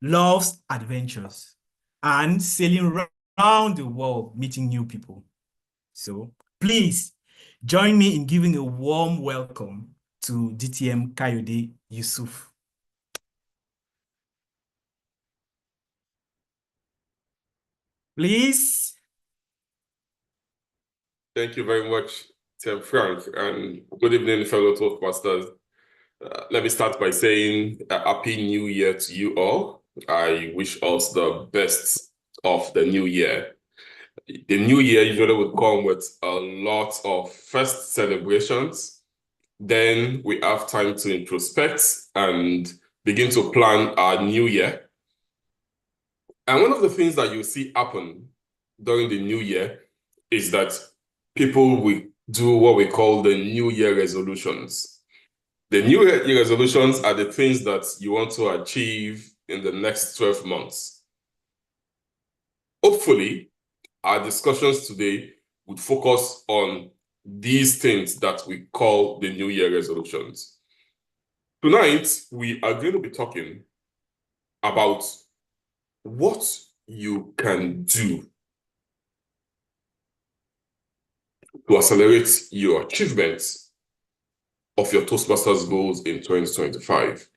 loves adventures and sailing around the world, meeting new people. So please join me in giving a warm welcome to DTM Kayode Yusuf. Please. Thank you very much, Tim Frank, and good evening, fellow Toastmasters. Let me start by saying Happy New Year to you all. I wish us the best of the new year. The new year usually would come with a lot of first celebrations. Then we have time to introspect and begin to plan our new year. And one of the things that you see happen during the new year is that people will do what we call the New Year resolutions. The New Year resolutions are the things that you want to achieve in the next 12 months. Hopefully, our discussions today would focus on these things that we call the New Year resolutions. Tonight, we are going to be talking about what you can do to accelerate your achievements of your Toastmasters goals in 2025.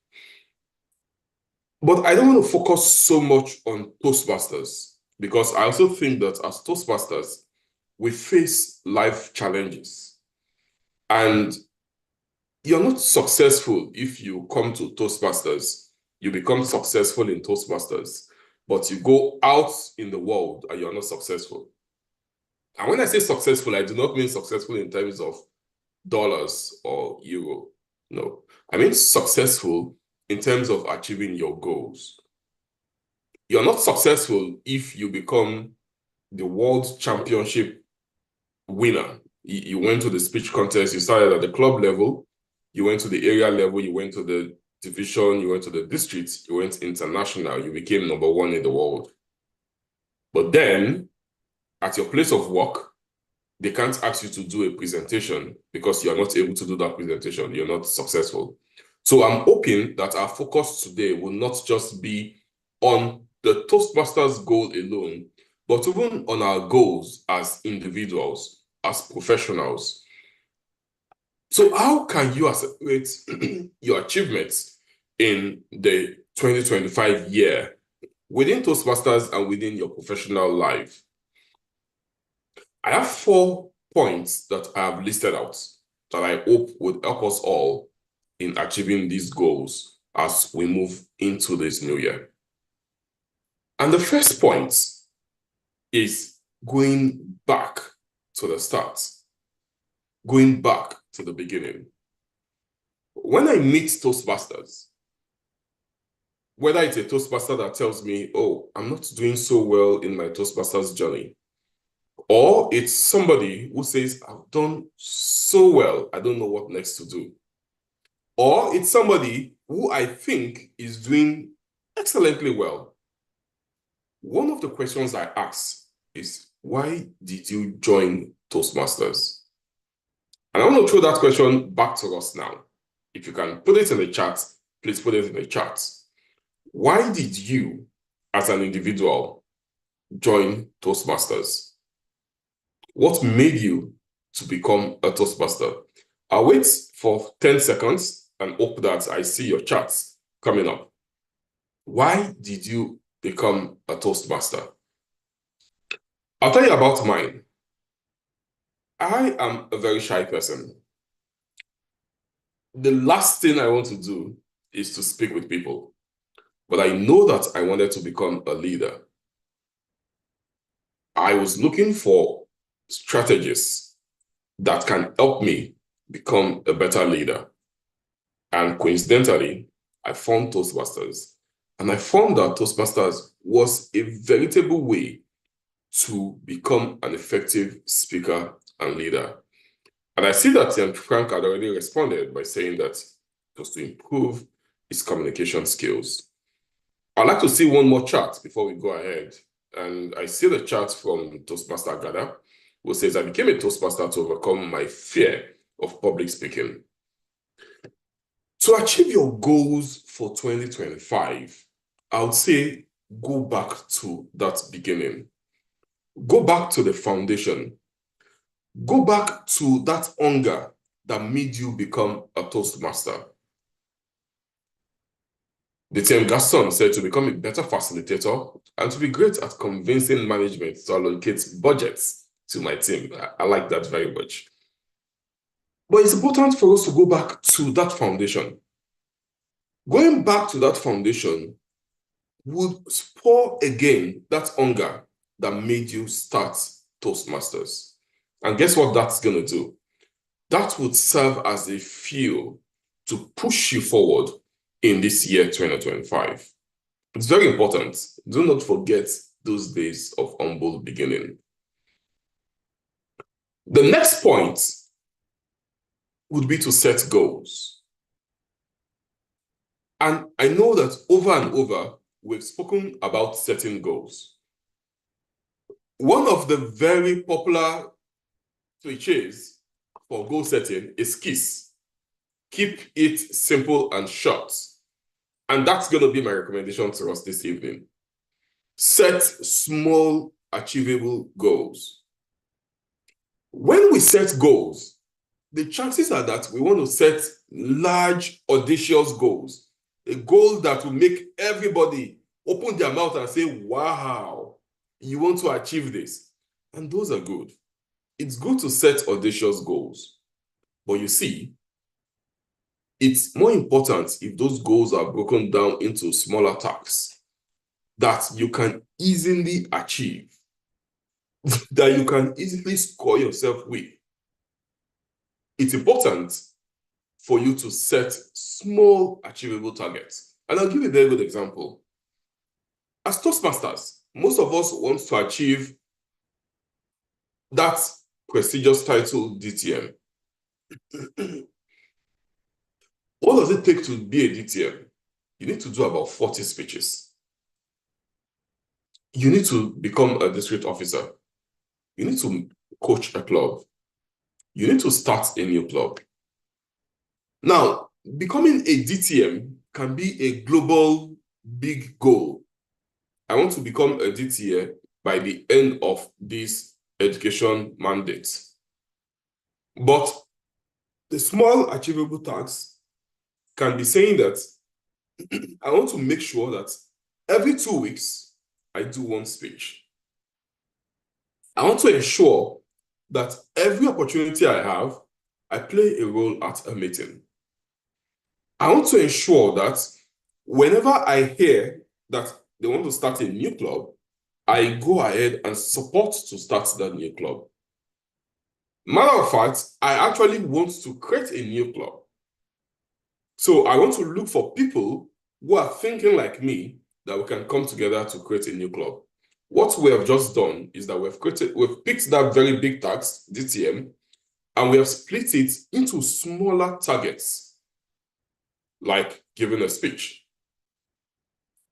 But I don't want to focus so much on Toastmasters because I also think that as Toastmasters, we face life challenges. And you're not successful if you come to Toastmasters. You become successful in Toastmasters, but you go out in the world and you're not successful. And when I say successful, I do not mean successful in terms of dollars or euro. No, I mean successful in terms of achieving your goals. You're not successful if you become the world championship winner. You went to the speech contest, you started at the club level, you went to the area level, you went to the division, you went to the district, you went international, you became #1 in the world. But then, at your place of work, they can't ask you to do a presentation because you're not able to do that presentation. You're not successful. So I'm hoping that our focus today will not just be on the Toastmasters goal alone, but even on our goals as individuals, as professionals. So how can you accelerate your achievements in the 2025 year within Toastmasters and within your professional life? I have 4 points that I have listed out that I hope would help us all in achieving these goals as we move into this new year. And the first point is going back to the start, going back to the beginning. When I meet Toastmasters, whether it's a Toastmaster that tells me, oh, I'm not doing so well in my Toastmasters journey, or it's somebody who says, I've done so well, I don't know what next to do. Or it's somebody who I think is doing excellently well. One of the questions I ask is, why did you join Toastmasters? And I want to throw that question back to us now. If you can put it in the chat, please put it in the chat. Why did you, as an individual, join Toastmasters? What made you to become a Toastmaster? I'll wait for 10 seconds and hope that I see your chats coming up. Why did you become a Toastmaster? I'll tell you about mine. I am a very shy person. The last thing I want to do is to speak with people. But I know that I wanted to become a leader. I was looking for strategies that can help me become a better leader. And coincidentally, I found Toastmasters. And I found that Toastmasters was a veritable way to become an effective speaker and leader. And I see that Frank had already responded by saying that it was to improve his communication skills. I'd like to see one more chat before we go ahead. And I see the chat from Toastmaster Gada, who says, I became a Toastmaster to overcome my fear of public speaking. To achieve your goals for 2025, I would say go back to that beginning. Go back to the foundation. Go back to that hunger that made you become a Toastmaster. DTM Gaston said to become a better facilitator and to be great at convincing management to allocate budgets to my team. I like that very much. But it's important for us to go back to that foundation. Going back to that foundation would spur again that hunger that made you start Toastmasters. And guess what that's going to do? That would serve as a fuel to push you forward in this year 2025. It's very important. Do not forget those days of humble beginning. The next point would be to set goals. And I know that over and over, we've spoken about setting goals. One of the very popular cliches for goal setting is KISS. Keep it simple and short. And that's going to be my recommendation to us this evening. Set small, achievable goals. When we set goals, the chances are that we want to set large, audacious goals. A goal that will make everybody open their mouth and say, wow, you want to achieve this. And those are good. It's good to set audacious goals. But you see, it's more important if those goals are broken down into smaller tasks that you can easily achieve, that you can easily score yourself with. It's important for you to set small, achievable targets. And I'll give you a very good example. As Toastmasters, most of us want to achieve that prestigious title, DTM. What does it take to be a DTM? You need to do about 40 speeches. You need to become a district officer. You need to coach a club. You need to start a new club. Now, becoming a DTM can be a global big goal. I want to become a DTM by the end of this education mandate. But the small achievable tasks can be saying that I want to make sure that every 2 weeks, I do one speech. I want to ensure that every opportunity I have, I play a role at a meeting. I want to ensure that whenever I hear that they want to start a new club, I go ahead and support to start that new club. Matter of fact, I actually want to create a new club. So I want to look for people who are thinking like me that we can come together to create a new club. What we have just done is that we've picked that very big task, DTM, and we have split it into smaller targets, like giving a speech.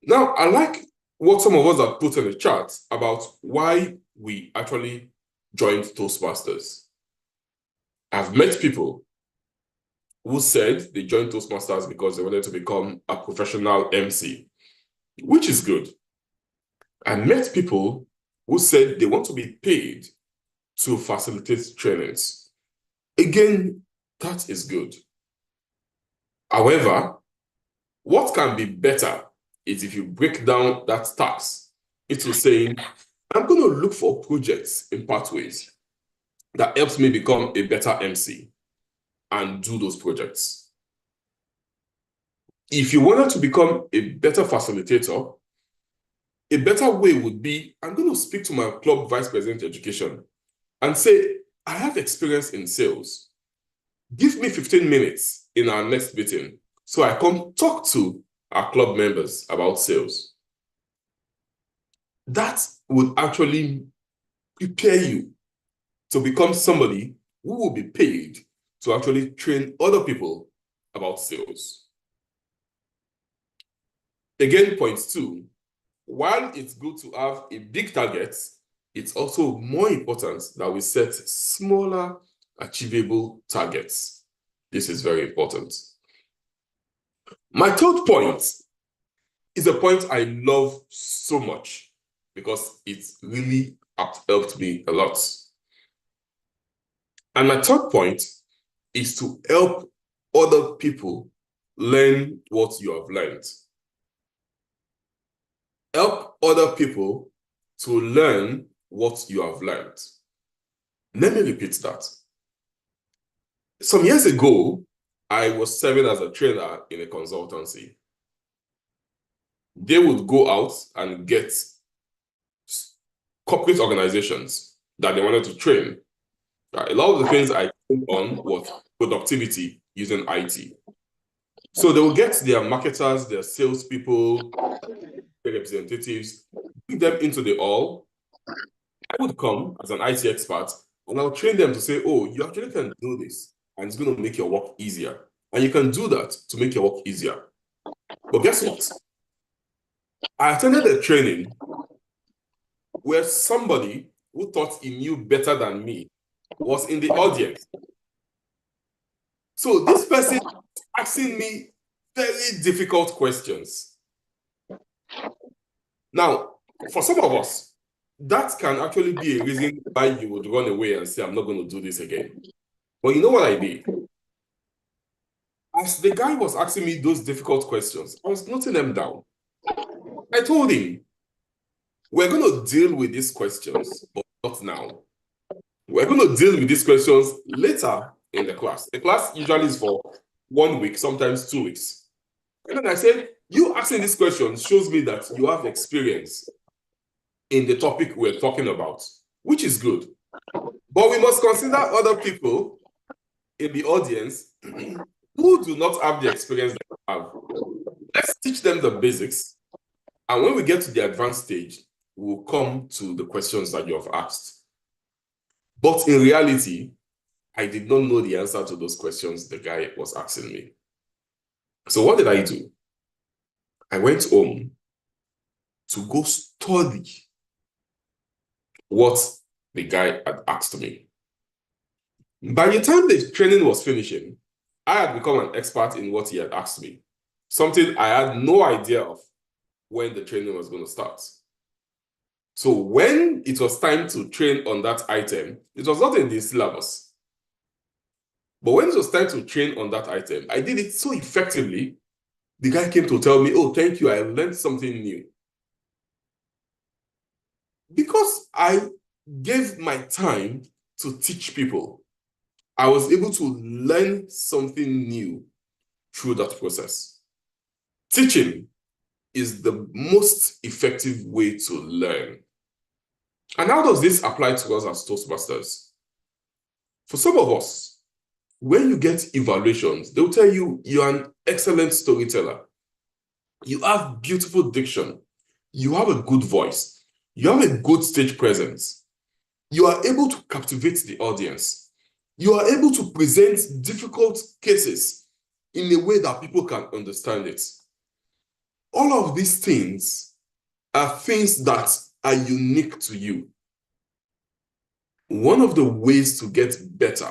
Now, I like what some of us have put in the chat about why we actually joined Toastmasters. I've met people who said they joined Toastmasters because they wanted to become a professional MC, which is good. I met people who said they want to be paid to facilitate trainings. Again, that is good. However, what can be better is if you break down that task into saying, I'm going to look for projects in pathways that helps me become a better MC and do those projects. If you wanted to become a better facilitator, a better way would be, I'm going to speak to my club vice president education and say, I have experience in sales. Give me 15 minutes in our next meeting so I come talk to our club members about sales. That would actually prepare you to become somebody who will be paid to actually train other people about sales. Again, point 2, while it's good to have a big target, it's also more important that we set smaller, achievable targets. This is very important. My third point is a point I love so much because it really helped me a lot. And my third point is to help other people learn what you have learned. Help other people to learn what you have learned. Let me repeat that. Some years ago, I was serving as a trainer in a consultancy. They would go out and get corporate organizations that they wanted to train. A lot of the things I trained on was productivity using IT. So they will get their marketers, their salespeople, their representatives, bring them into the hall. I would come as an IT expert and I'll train them to say, oh, you actually can do this and it's going to make your work easier. And you can do that to make your work easier. But guess what? I attended a training where somebody who thought he knew better than me was in the audience. So this person asking me very difficult questions. Now, for some of us, that can actually be a reason why you would run away and say, I'm not going to do this again. But you know what I did? As the guy was asking me those difficult questions, I was noting them down. I told him, we're going to deal with these questions, but not now. We're going to deal with these questions later in the class. The class usually is for 1 week, sometimes 2 weeks. And then I said, you asking these questions shows me that you have experience in the topic we're talking about, which is good. But we must consider other people in the audience who do not have the experience that we have. Let's teach them the basics. And when we get to the advanced stage, we'll come to the questions that you have asked. But in reality, I did not know the answer to those questions the guy was asking me. So what did I do? I went home to go study what the guy had asked me. By the time the training was finishing, I had become an expert in what he had asked me, something I had no idea of when the training was going to start. So when it was time to train on that item, it was not in the syllabus. But when it was time to train on that item, I did it so effectively, the guy came to tell me, oh, thank you, I learned something new. Because I gave my time to teach people, I was able to learn something new through that process. Teaching is the most effective way to learn. And how does this apply to us as Toastmasters? For some of us, when you get evaluations, they'll tell you you're an excellent storyteller. You have beautiful diction. You have a good voice. You have a good stage presence. You are able to captivate the audience. You are able to present difficult cases in a way that people can understand it. All of these things are things that are unique to you. One of the ways to get better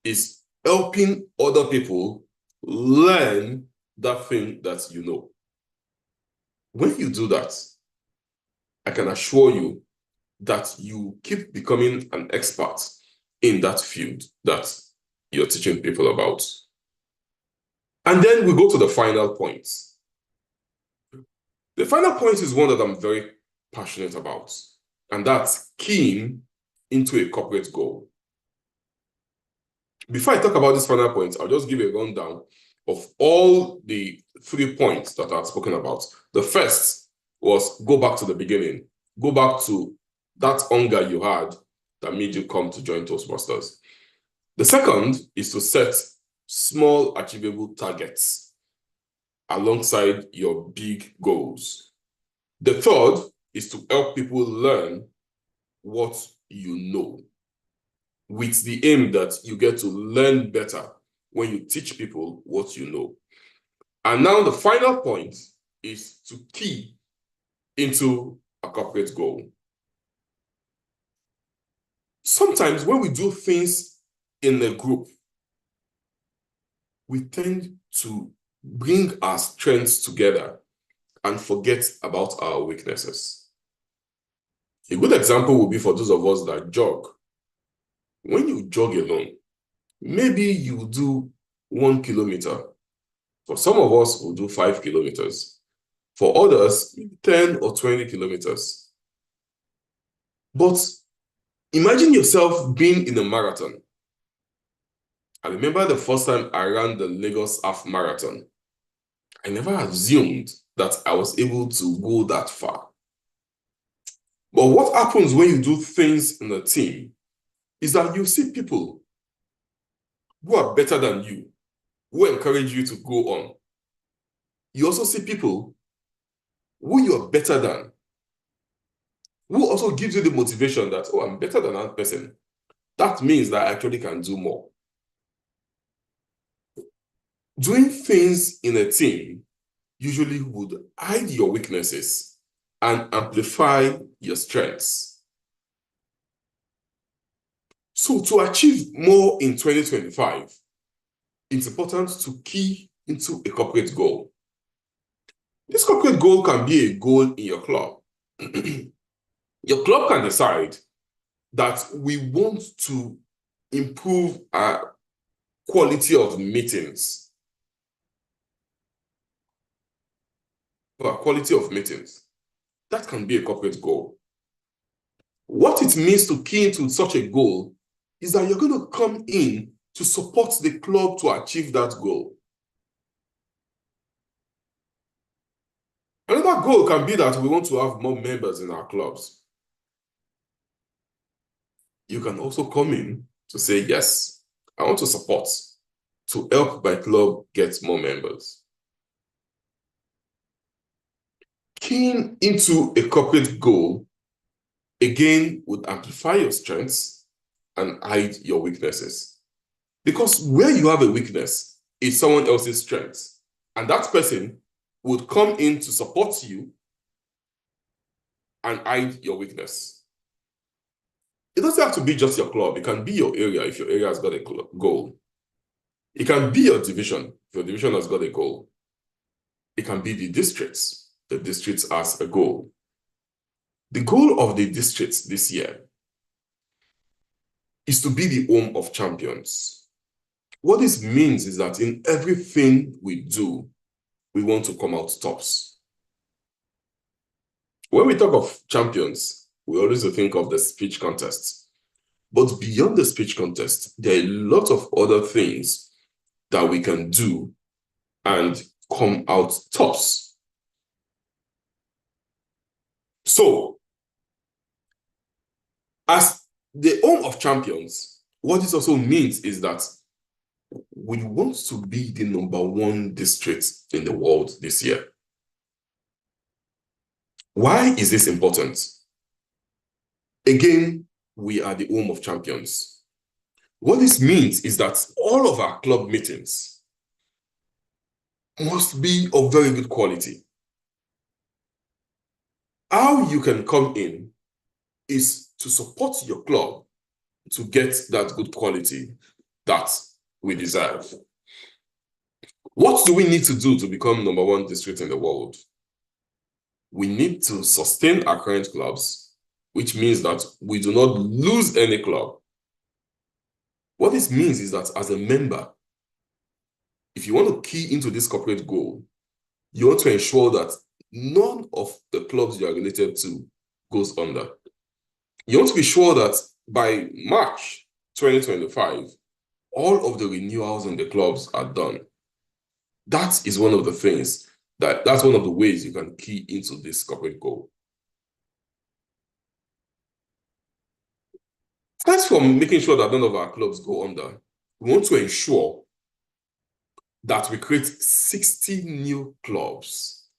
is helping other people learn that thing that you know. When you do that, I can assure you that you keep becoming an expert in that field that you're teaching people about. And then we go to the final point. The final point is one that I'm very passionate about, and that's keying into a corporate goal. Before I talk about this final point, I'll just give a rundown of all the 3 points that I've spoken about. The first was go back to the beginning. Go back to that hunger you had that made you come to join Toastmasters. The second is to set small achievable targets alongside your big goals. The third is to help people learn what you know, with the aim that you get to learn better when you teach people what you know. And now the final point is to key into a corporate goal. Sometimes when we do things in a group, we tend to bring our strengths together and forget about our weaknesses. A good example would be for those of us that jog. When you jog alone, maybe you do 1 kilometer. For some of us, we'll do 5 kilometers. For others, 10 or 20 kilometers. But imagine yourself being in a marathon. I remember the first time I ran the Lagos Half Marathon. I never assumed that I was able to go that far. But what happens when you do things in a team is that you see people who are better than you, who encourage you to go on. You also see people who you are better than, who also gives you the motivation that, oh, I'm better than that person. That means that I actually can do more. Doing things in a team usually would hide your weaknesses and amplify your strengths. So to achieve more in 2025, it's important to key into a corporate goal. This corporate goal can be a goal in your club. Your club can decide that we want to improve our quality of meetings. That can be a corporate goal. What it means to key into such a goal is that you're going to come in to support the club to achieve that goal. Another goal can be that we want to have more members in our clubs. You can also come in to say, yes, I want to support to help my club get more members. Keying into a corporate goal, again, would amplify your strengths and hide your weaknesses. Because where you have a weakness is someone else's strength, and that person would come in to support you and hide your weakness. It doesn't have to be just your club. It can be your area if your area has got a goal. It can be your division if your division has got a goal. It can be the districts. The districts has a goal. The goal of the districts this year is to be the home of champions. What this means is that in everything we do, we want to come out tops. When we talk of champions, we always think of the speech contest. But beyond the speech contest, there are a lot of other things that we can do and come out tops. So, as the home of champions, what this also means is that we want to be the #1 district in the world this year. Why is this important? Again, we are the home of champions. What this means is that all of our club meetings must be of very good quality. How you can come in is to support your club to get that good quality that we deserve. What do we need to do to become #1 district in the world? We need to sustain our current clubs, which means that we do not lose any club. What this means is that as a member, if you want to key into this corporate goal, you want to ensure that none of the clubs you are related to goes under. You want to be sure that by March 2025, all of the renewals in the clubs are done. That is one of the things that's one of the ways you can key into this corporate goal. Aside from making sure that none of our clubs go under, we want to ensure that we create 60 new clubs.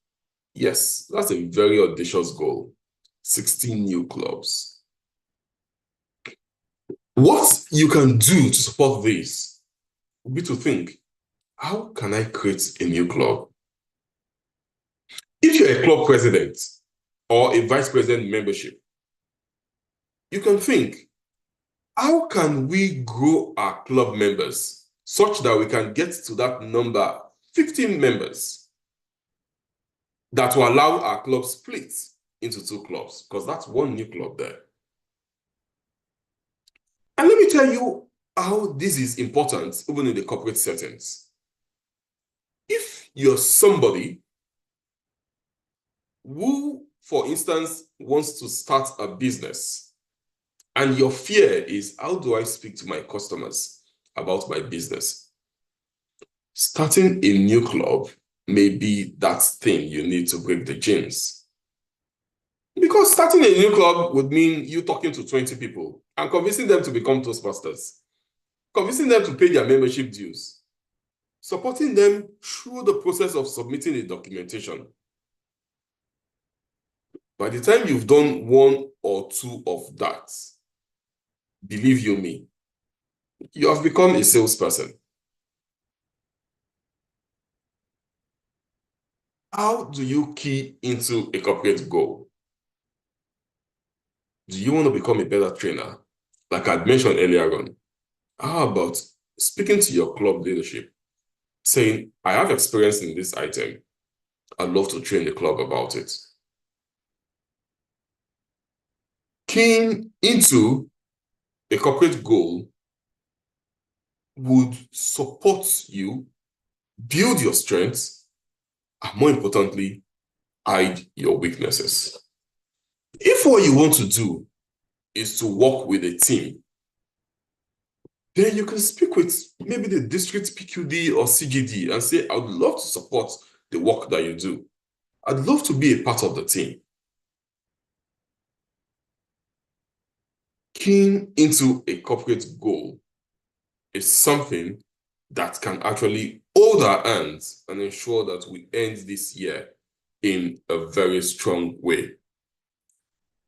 Yes, that's a very audacious goal. 60 new clubs. What you can do to support this would be to think, how can I create a new club? If you're a club president or a vice president membership, you can think, how can we grow our club members such that we can get to that number, 15 members? that will allow our club split into 2 clubs, because that's 1 new club there. And let me tell you how this is important, even in the corporate settings. If you're somebody who, for instance, wants to start a business, and your fear is, how do I speak to my customers about my business? Starting a new club may be that thing you need to break the gyms. Because starting a new club would mean you talking to 20 people and convincing them to become Toastmasters, convincing them to pay their membership dues, supporting them through the process of submitting the documentation. By the time you've done 1 or 2 of that, believe you me, you have become a salesperson. How do you key into a corporate goal? Do you want to become a better trainer? Like I mentioned earlier on, how about speaking to your club leadership, saying, I have experience in this item. I'd love to train the club about it. Keying into a corporate goal would support you, build your strengths, and more importantly, hide your weaknesses. If what you want to do is to work with a team, then you can speak with maybe the district PQD or CGD and say, I would love to support the work that you do. I'd love to be a part of the team. Keying into a corporate goal is something that can actually hold our hands and ensure that we end this year in a very strong way.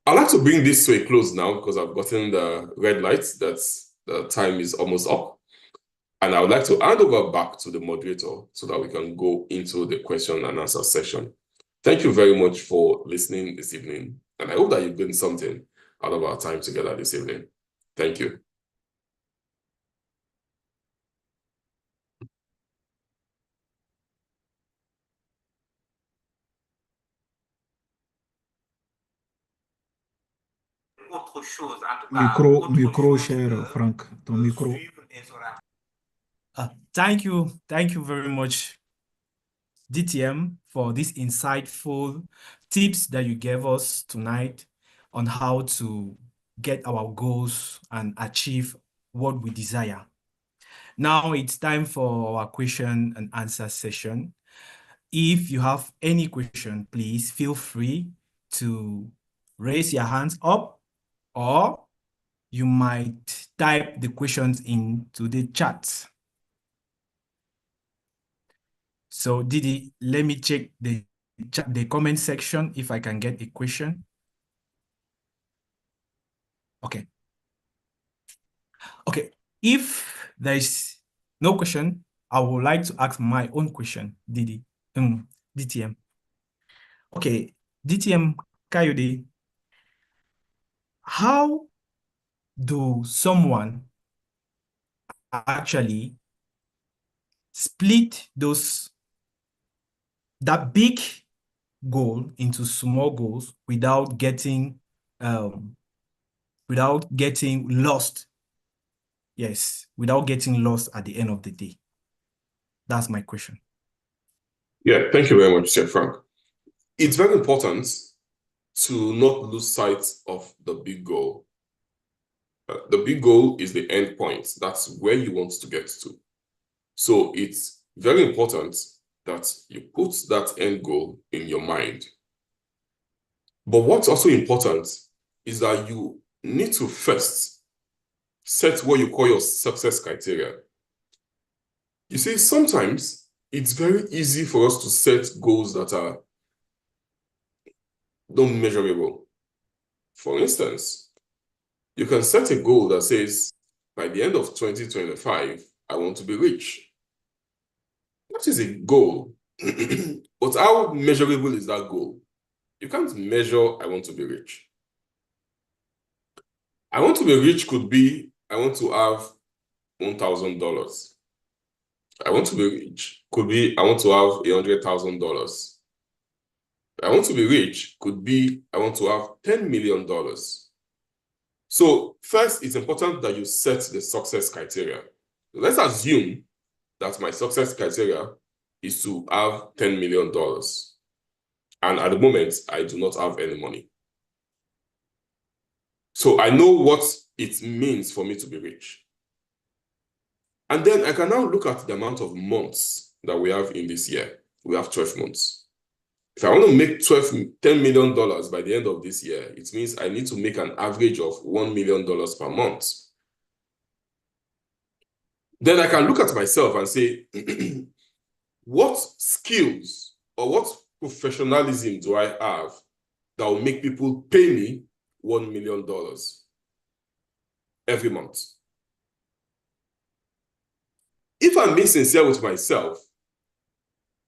I'd like to bring this to a close now because I've gotten the red lights that the time is almost up. And I would like to hand over back to the moderator so that we can go into the question and answer session. Thank you very much for listening this evening. And I hope that you've gained something out of our time together this evening. Thank you. Micro, cher Franck, ton micro. Thank you very much, DTM, for these insightful tips that you gave us tonight on how to get our goals and achieve what we desire. Now it's time for our question and answer session. If you have any question, please feel free to raise your hands up, or you might type the questions into the chat. So Didi, let me check the comment section if I can get a question. Okay. Okay. If there is no question, I would like to ask my own question, Didi. DTM. Okay, DTM Kayode, how do someone actually split that big goal into small goals without getting lost? Yes, without getting lost at the end of the day. That's my question. Yeah, thank you very much, Sir Frank. It's very important to not lose sight of the big goal. The big goal is the end point. That's where you want to get to. So it's very important that you put that end goal in your mind. But what's also important is that you need to first set what you call your success criteria. You see, sometimes it's very easy for us to set goals that are non-measurable. For instance, you can set a goal that says, by the end of 2025, I want to be rich. That is a goal. But how measurable is that goal? You can't measure, I want to be rich. I want to be rich could be, I want to have $1,000. I want to be rich could be, I want to have $100,000. I want to be rich could be, I want to have $10 million. So first, it's important that you set the success criteria. Let's assume that my success criteria is to have $10 million. And at the moment, I do not have any money. So I know what it means for me to be rich. And then I can now look at the amount of months that we have in this year. We have 12 months. If I want to make $10 million by the end of this year, it means I need to make an average of $1 million per month. Then I can look at myself and say, what skills or what professionalism do I have that will make people pay me $1 million every month? If I'm being sincere with myself,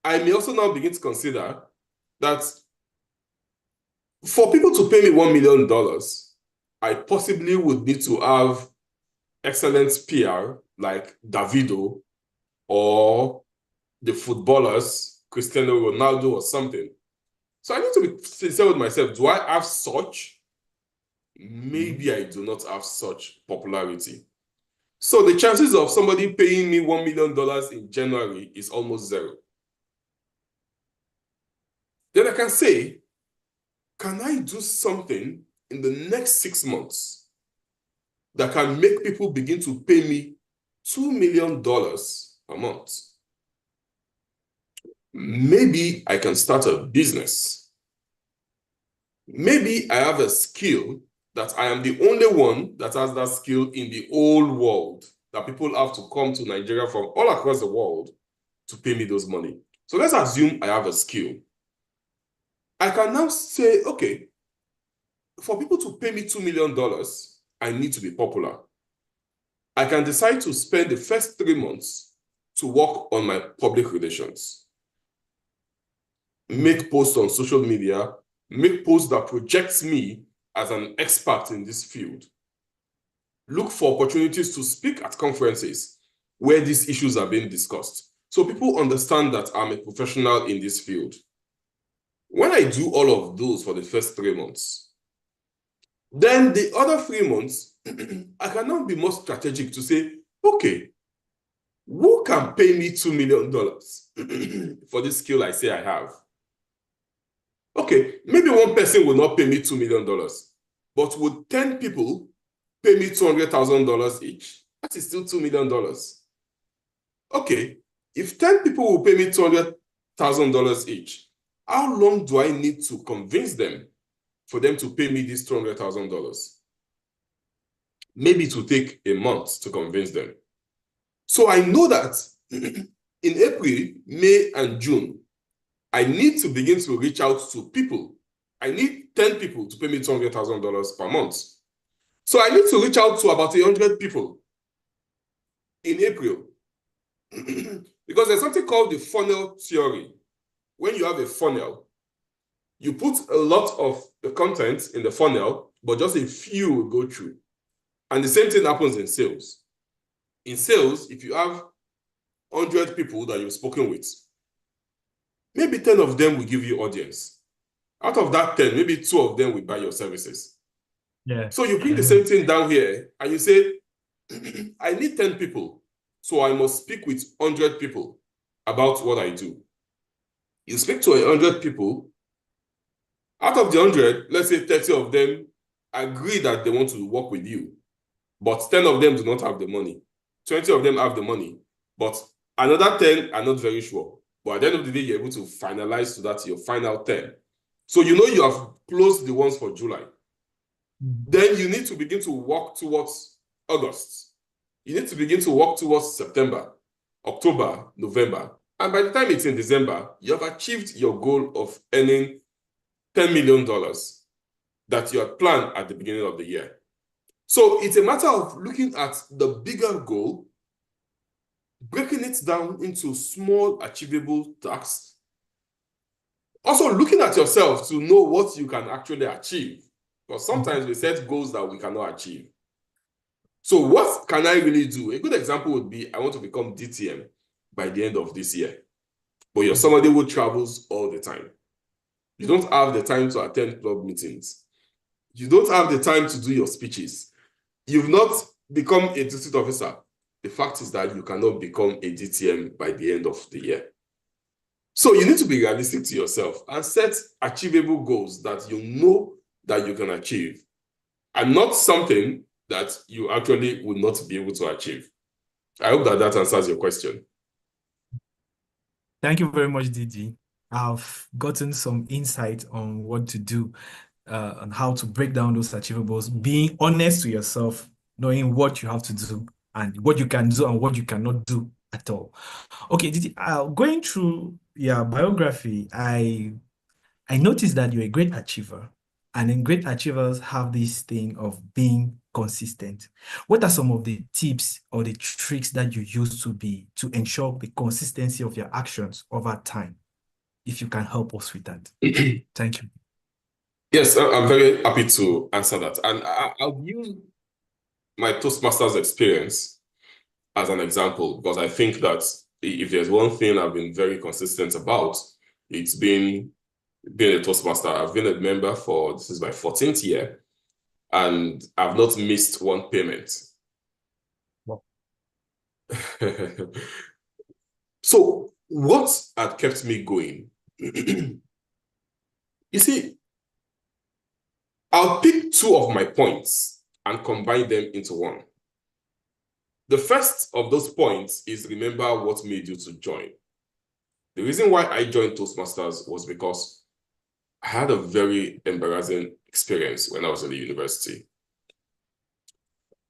I may also now begin to consider that for people to pay me $1 million, I possibly would need to have excellent PR like Davido or the footballers, Cristiano Ronaldo or something. So I need to be sincere with myself. Do I have such? Maybe I do not have such popularity. So the chances of somebody paying me $1 million in January is almost zero. Then I can say, can I do something in the next 6 months that can make people begin to pay me $2 million a month? Maybe I can start a business. Maybe I have a skill that I am the only one that has that skill in the whole world, that people have to come to Nigeria from all across the world to pay me those money. So let's assume I have a skill. I can now say, okay, for people to pay me $2 million, I need to be popular. I can decide to spend the first 3 months to work on my public relations. Make posts on social media, make posts that projects me as an expert in this field. Look for opportunities to speak at conferences where these issues are being discussed, so people understand that I'm a professional in this field. When I do all of those for the first 3 months, then the other 3 months, I can now be more strategic to say, okay, who can pay me $2 million for this skill I say I have? Okay, maybe one person will not pay me $2 million, but would 10 people pay me $200,000 each? That is still $2 million. Okay, if 10 people will pay me $200,000 each, how long do I need to convince them for them to pay me this $200,000? Maybe it will take a month to convince them. So I know that in April, May, and June, I need to begin to reach out to people. I need 10 people to pay me $200,000 per month. So I need to reach out to about 100 people in April. Because there's something called the funnel theory. When you have a funnel, you put a lot of the content in the funnel, but just a few will go through. And the same thing happens in sales. In sales, if you have 100 people that you've spoken with, maybe 10 of them will give you audience. Out of that 10, maybe 2 of them will buy your services. Yeah. So you bring the same thing down here and you say, I need 10 people, so I must speak with 100 people about what I do. You speak to 100 people. Out of the 100, let's say 30 of them agree that they want to work with you, but 10 of them do not have the money. 20 of them have the money, but another 10 are not very sure. But at the end of the day, you're able to finalize so that your final 10. So you know you have closed the ones for July. Then you need to begin to work towards August. You need to begin to work towards September, October, November. And by the time it's in December, you have achieved your goal of earning $10 million that you had planned at the beginning of the year. So it's a matter of looking at the bigger goal, breaking it down into small, achievable tasks. Also looking at yourself to know what you can actually achieve. Because sometimes we set goals that we cannot achieve. So what can I really do? A good example would be, I want to become DTM by the end of this year. But you're somebody who travels all the time. You don't have the time to attend club meetings. You don't have the time to do your speeches. You've not become a district officer. The fact is that you cannot become a DTM by the end of the year. So you need to be realistic to yourself and set achievable goals that you know that you can achieve, and not something that you actually would not be able to achieve. I hope that that answers your question. Thank you very much, DG. I've gotten some insight on what to do, on how to break down those achievables, being honest to yourself, knowing what you have to do and what you can do and what you cannot do at all. Okay, DG, going through your biography, I noticed that you're a great achiever, and then great achievers have this thing of being consistent. What are some of the tips or the tricks that you use to ensure the consistency of your actions over time? If you can help us with that. Thank you. Yes, I'm very happy to answer that. And I'll use my Toastmasters experience as an example, because I think that if there's one thing I've been very consistent about, it's been being a Toastmaster. I've been a member for, this is my 14th year, and I've not missed one payment. Wow. So what had kept me going? You see, I'll pick two of my points and combine them into one. The first of those points is remember what made you to join. The reason why I joined Toastmasters was because I had a very embarrassing experience when I was in the university.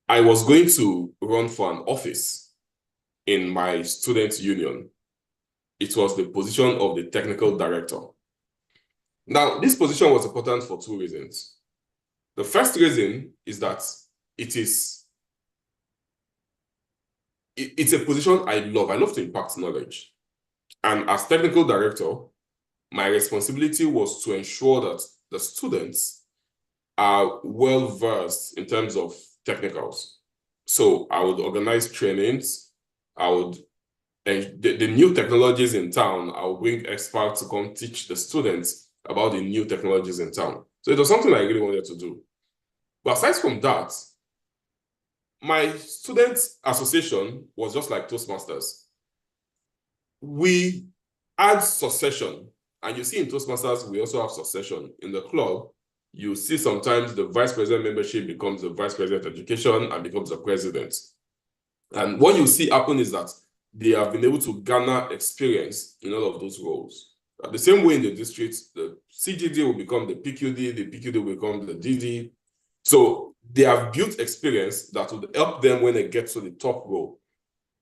I was going to run for an office in my student union. It was the position of the technical director. Now, this position was important for two reasons. The first reason is that it's a position I love. I love to impact knowledge. And as technical director, my responsibility was to ensure that the students are well-versed in terms of technicals. So I would organize trainings. The new technologies in town, I would bring experts to come teach the students about the new technologies in town. So it was something I really wanted to do. But aside from that, my student association was just like Toastmasters. We had succession. And you see in Toastmasters, we also have succession. In the club, you see sometimes the vice president membership becomes the vice president education and becomes the president. And what you see happen is that they have been able to garner experience in all of those roles. The same way in the district, the CGD will become the PQD will become the DD. So they have built experience that would help them when they get to the top role.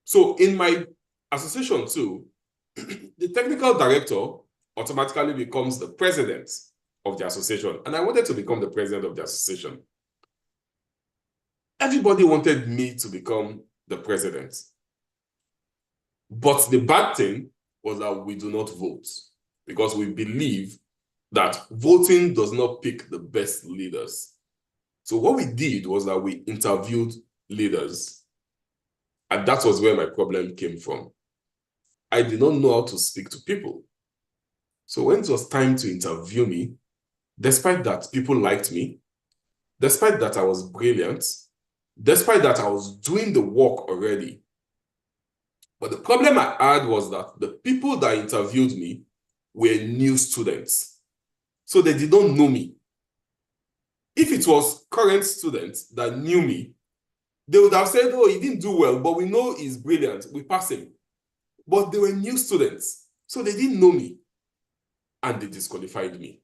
So in my association too, the technical director automatically becomes the president of the association. And I wanted to become the president of the association. Everybody wanted me to become the president. But the bad thing was that we do not vote, because we believe that voting does not pick the best leaders. So what we did was that we interviewed leaders. And that was where my problem came from. I did not know how to speak to people. So when it was time to interview me, despite that people liked me, despite that I was brilliant, despite that I was doing the work already, but the problem I had was that the people that interviewed me were new students. So they did not know me. If it was current students that knew me, they would have said, oh, he didn't do well, but we know he's brilliant. We pass him. But they were new students. So they didn't know me. And they disqualified me.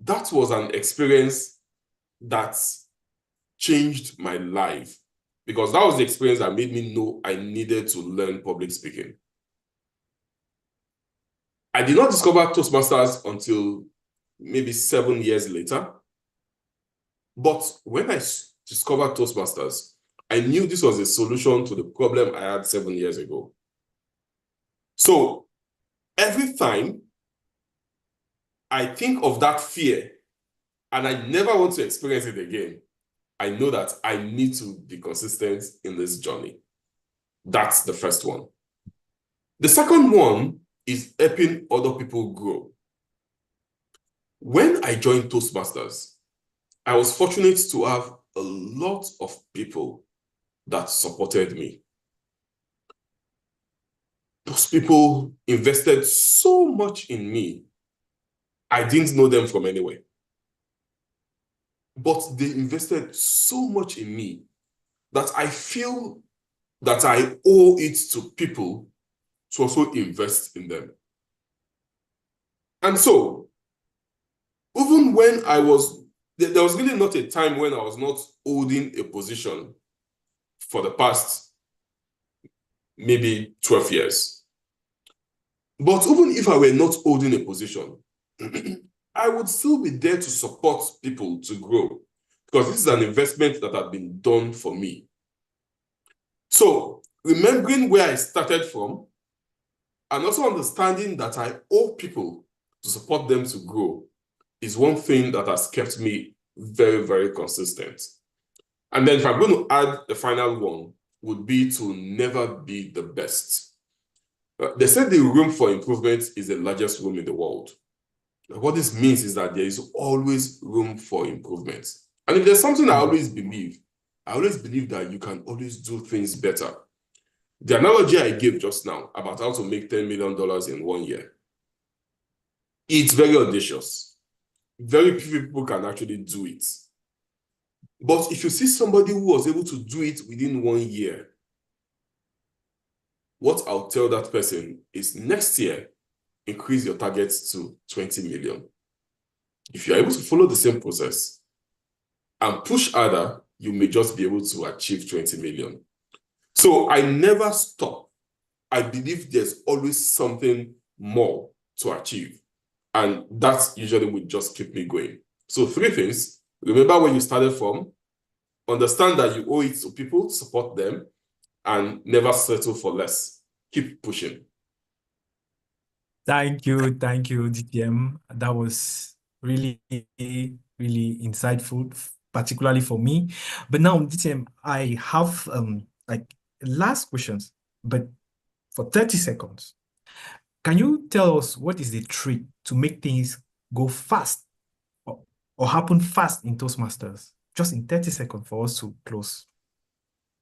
That was an experience that changed my life, because that was the experience that made me know I needed to learn public speaking. I did not discover Toastmasters until maybe 7 years later. But when I discovered Toastmasters, I knew this was a solution to the problem I had 7 years ago. So every time I think of that fear and I never want to experience it again, I know that I need to be consistent in this journey. That's the first one. The second one is helping other people grow. When I joined Toastmasters, I was fortunate to have a lot of people that supported me. Those people invested so much in me. I didn't know them from anywhere. But they invested so much in me that I feel that I owe it to people to also invest in them. And so, even when there was really not a time when I was not holding a position for the past maybe 12 years. But even if I were not holding a position, I would still be there to support people to grow, because this is an investment that has been done for me. So, remembering where I started from, and also understanding that I owe people to support them to grow, is one thing that has kept me very, very consistent. And then if I'm going to add the final one, would be to never be the best. They said the room for improvement is the largest room in the world. What this means is that there is always room for improvement. And if there's something I always believe that you can always do things better. The analogy I gave just now about how to make $10 million in 1 year, it's very audacious. Very few people can actually do it. But if you see somebody who was able to do it within 1 year, what I'll tell that person is next year, increase your targets to 20 million. If you're able to follow the same process and push harder, you may just be able to achieve 20 million. So I never stop. I believe there's always something more to achieve. And that usually would just keep me going. So 3 things: remember where you started from, understand that you owe it to people, support them, and never settle for less. Keep pushing. Thank you, DTM. That was really, really insightful, particularly for me. But now, DTM, I have like last questions, but for 30 seconds. Can you tell us what is the trick to make things go fast or happen fast in Toastmasters? Just in 30 seconds for us to close.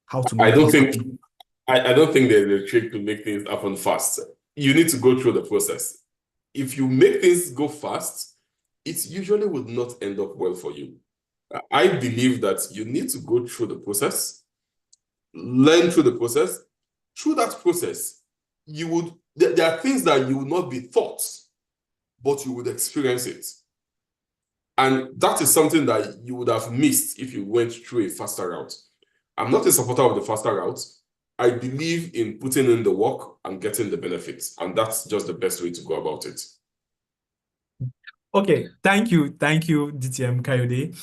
How to make things happen. I don't think there's a trick to make things happen fast. You need to go through the process. If you make things go fast, it usually would not end up well for you. I believe that you need to go through the process, learn through the process. Through that process, there are things that you would not be taught, but you would experience it. And that is something that you would have missed if you went through a faster route. I'm not a supporter of the faster route. I believe in putting in the work and getting the benefits, and that's just the best way to go about it. Okay, thank you, DTM Kayode.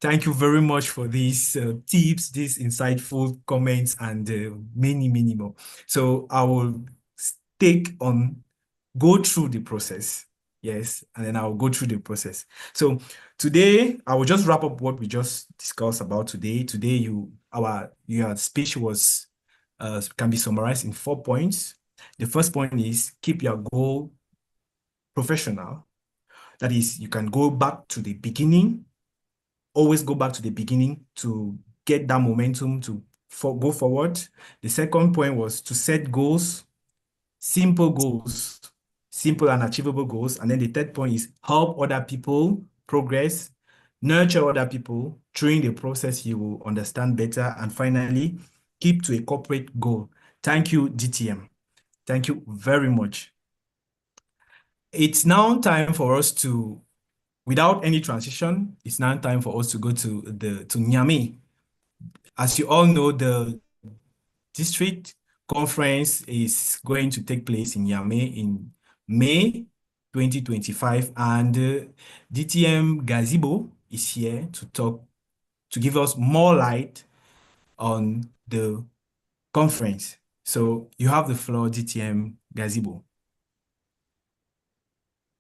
Thank you very much for these tips, these insightful comments, and many, many more. So I will go through the process. Yes, and then I'll go through the process. So today, I will just wrap up what we just discussed about today. Today, your speech was can be summarized in 4 points. The first point is keep your goal professional. That is, you can go back to the beginning. Always go back to the beginning to get that momentum to go forward. The second point was to set goals, simple and achievable goals. And then the third point is help other people progress, nurture other people. During the process, you will understand better. And finally, keep to a corporate goal. Thank you, DTM. Thank you very much. It's now time for us to, without any transition, it's now time for us to go to Niamey. As you all know, the district conference is going to take place in Niamey in May 2025, and DTM Gazebo is here to give us more light on the conference. So you have the floor, DTM Gazebo.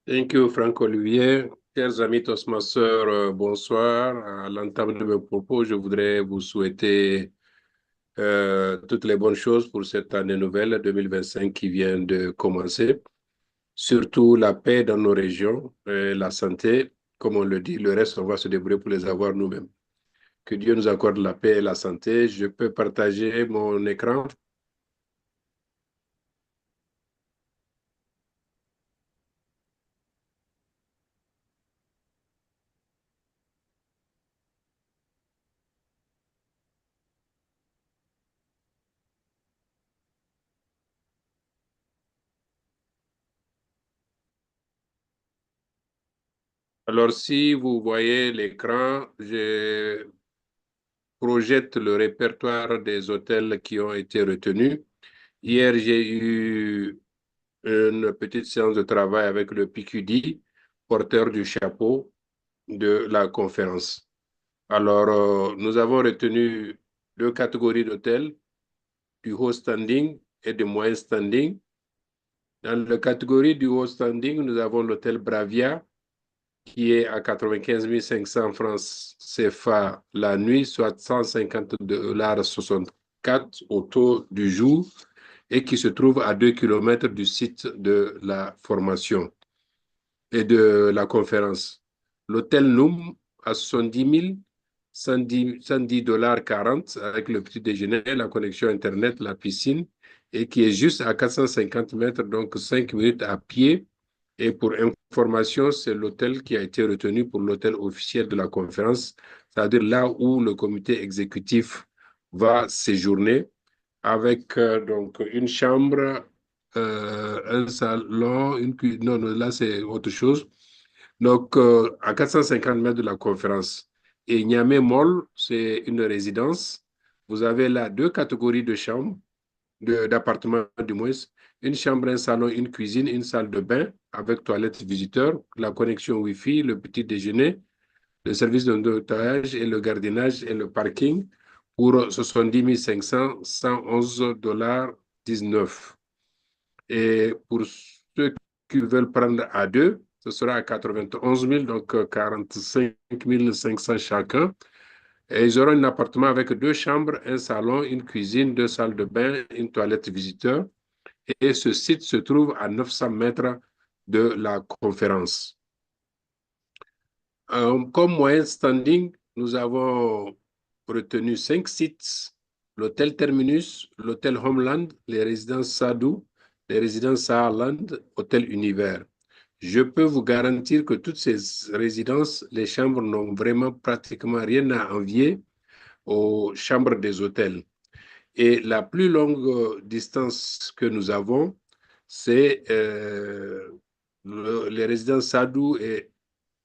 Thank you, Franck-Olivier. Chers amis Toastmasters, bonsoir. À l'entame de mes propos, je voudrais vous souhaiter toutes les bonnes choses pour cette année nouvelle 2025 qui vient de commencer. surtout la paix dans nos régions, la santé, comme on le dit, le reste, on va se débrouiller pour les avoir nous-mêmes. Que Dieu nous accorde la paix et la santé. Je peux partager mon écran. Alors, si vous voyez l'écran, je projette le répertoire des hôtels qui ont été retenus. Hier, j'ai eu une petite séance de travail avec le PQD, porteur du chapeau de la conférence. Alors, nous avons retenu deux catégories d'hôtels, du haut standing et du moyen standing. Dans la catégorie du haut standing, nous avons l'hôtel Bravia, qui est à 95 500 francs CFA la nuit, soit 150,64 $ au taux du jour, et qui se trouve à 2 km du site de la formation et de la conférence. L'hôtel Noum à 70 $110,40 avec le petit déjeuner, la connexion Internet, la piscine, et qui est juste à 450 mètres, donc 5 minutes à pied. Et pour information, c'est l'hôtel qui a été retenu pour l'hôtel officiel de la conférence, c'est-à-dire là où le comité exécutif va séjourner, avec donc une chambre, un salon, une cuisine. Non, non, là c'est autre chose. Donc, à 450 mètres de la conférence. Et Niamey Mall, c'est une résidence. Vous avez là deux catégories de chambres, d'appartements du moins. Une chambre, un salon, une cuisine, une salle de bain avec toilette visiteur, la connexion Wi-Fi, le petit déjeuner, le service de nettoyage et le gardiennage et le parking pour 70 500, 111,19 $. Et pour ceux qui veulent prendre à deux, ce sera à 91 000, donc 45 500 chacun. Et ils auront un appartement avec deux chambres, un salon, une cuisine, deux salles de bain, une toilette visiteur. Et ce site se trouve à 900 mètres de la conférence. Comme moyen standing, nous avons retenu 5 sites: l'hôtel Terminus, l'hôtel Homeland, les résidences Sadou, les résidences Saarland, hôtel Univers. Je peux vous garantir que toutes ces résidences, les chambres n'ont vraiment pratiquement rien à envier aux chambres des hôtels. Et la plus longue distance que nous avons, c'est les résidences Sadou et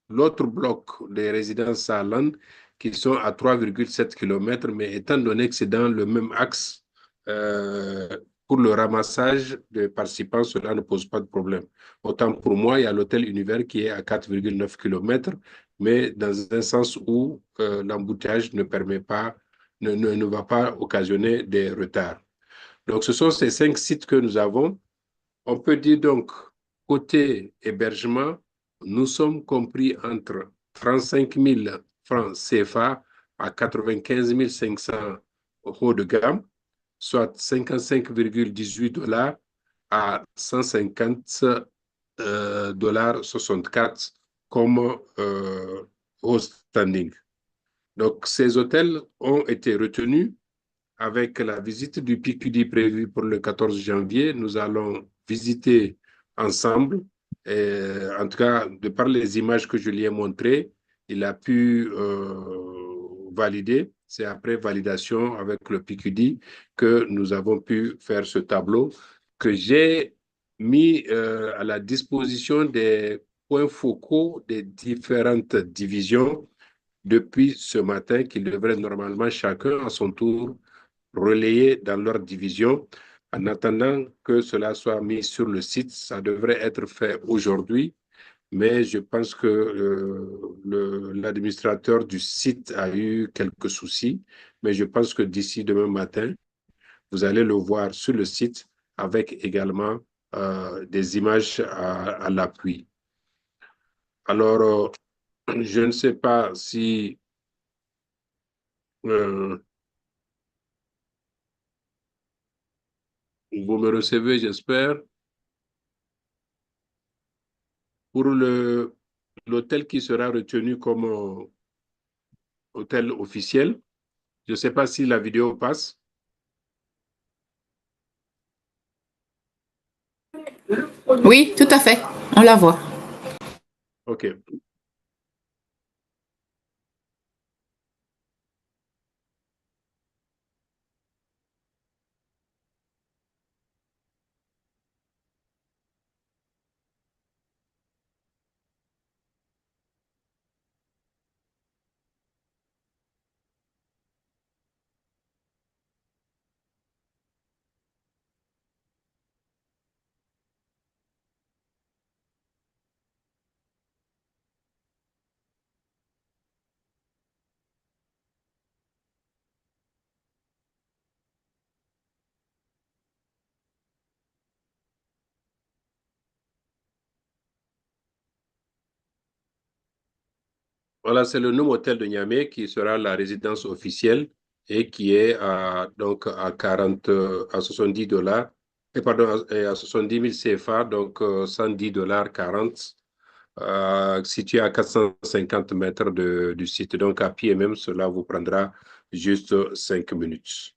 l'autre bloc des résidences Saarland, qui sont à 3,7 km, mais étant donné que c'est dans le même axe, pour le ramassage des participants, cela ne pose pas de problème. Autant pour moi, il y a l'hôtel Univers qui est à 4,9 km, mais dans un sens où l'embouteillage ne permet pas, ne va pas occasionner des retards. Donc, ce sont ces 5 sites que nous avons. On peut dire donc, côté hébergement, nous sommes compris entre 35 000 francs CFA à 95 500 haut de gamme, soit 55,18 $ à 150,64 $ comme haut standing. Donc, ces hôtels ont été retenus avec la visite du PQD prévue pour le 14 janvier. Nous allons visiter ensemble. En tout cas, de par les images que je lui ai montrées, il a pu valider. C'est après validation avec le PQD que nous avons pu faire ce tableau que j'ai mis à la disposition des points focaux des différentes divisions depuis ce matin, qu'ils devraient normalement chacun à son tour relayer dans leur division. En attendant que cela soit mis sur le site, ça devrait être fait aujourd'hui, mais je pense que l'administrateur du site a eu quelques soucis, mais je pense que d'ici demain matin, vous allez le voir sur le site avec également des images à l'appui. Alors, je ne sais pas si vous me recevez, j'espère. Pour l'hôtel qui sera retenu comme hôtel officiel, je ne sais pas si la vidéo passe. Oui, tout à fait. On la voit. OK. Voilà, c'est le nom hôtel de Niamey qui sera la résidence officielle et qui est donc à 70 $, et pardon, à 70 000 CFA, donc 110 $ 40, situé à 450 mètres du site. Donc à pied même, cela vous prendra juste 5 minutes.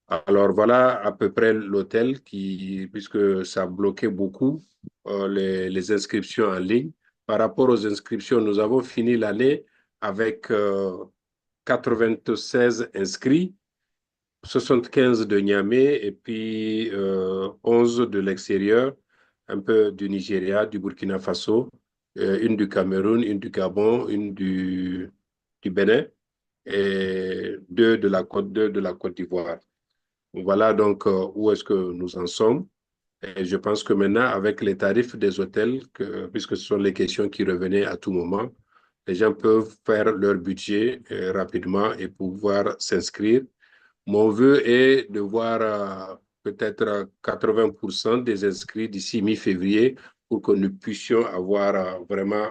Alors voilà à peu près l'hôtel puisque ça bloquait beaucoup les inscriptions en ligne. Par rapport aux inscriptions, nous avons fini l'année avec 96 inscrits, 75 de Niamey et puis 11 de l'extérieur, un peu du Nigeria, du Burkina Faso, une du Cameroun, une du Gabon, une du Bénin et deux de la Côte d'Ivoire. Voilà donc où est-ce que nous en sommes. Et je pense que maintenant, avec les tarifs des hôtels, puisque ce sont les questions qui revenaient à tout moment, les gens peuvent faire leur budget rapidement et pouvoir s'inscrire. Mon vœu est de voir peut-être 80% des inscrits d'ici mi-février pour que nous puissions avoir vraiment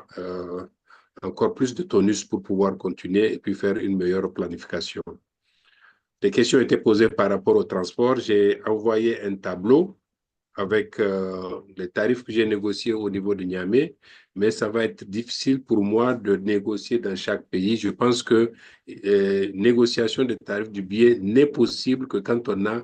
encore plus de tonus pour pouvoir continuer et puis faire une meilleure planification. Les questions étaient posées par rapport au transport. J'ai envoyé un tableau avec les tarifs que j'ai négociés au niveau de Niamey, mais ça va être difficile pour moi de négocier dans chaque pays. Je pense que négociation des tarifs du billet n'est possible que quand on a